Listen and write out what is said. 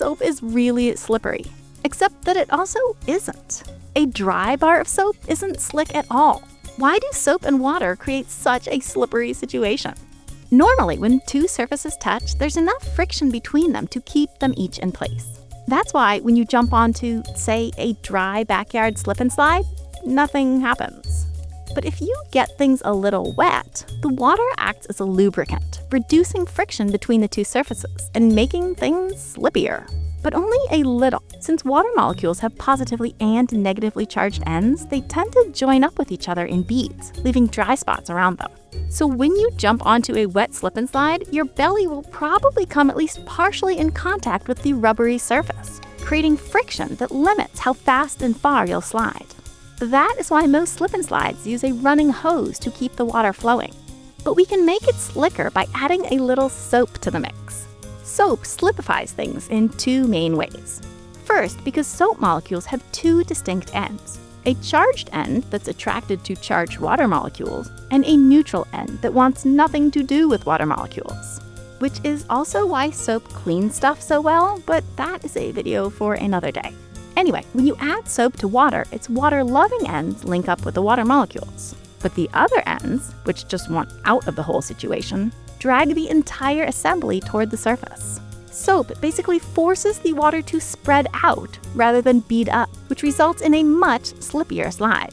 soap is really slippery. Except that it also isn't. A dry bar of soap isn't slick at all. Why do soap and water create such a slippery situation? Normally, when two surfaces touch, there's enough friction between them to keep them each in place. That's why when you jump onto, say, a dry backyard slip and slide, nothing happens. But if you get things a little wet, the water acts as a lubricant, reducing friction between the two surfaces and making things slippier. But only a little. Since water molecules have positively and negatively charged ends, they tend to join up with each other in beads, leaving dry spots around them. So when you jump onto a wet slip and slide, your belly will probably come at least partially in contact with the rubbery surface, creating friction that limits how fast and far you'll slide. That is why most slip and slides use a running hose to keep the water flowing. But we can make it slicker by adding a little soap to the mix. Soap slipifies things in two main ways. First, because soap molecules have two distinct ends. A charged end that's attracted to charged water molecules, and a neutral end that wants nothing to do with water molecules. Which is also why soap cleans stuff so well, but that is a video for another day. Anyway, when you add soap to water, its water-loving ends link up with the water molecules. But the other ends, which just want out of the whole situation, drag the entire assembly toward the surface. Soap basically forces the water to spread out rather than bead up, which results in a much slippier slide.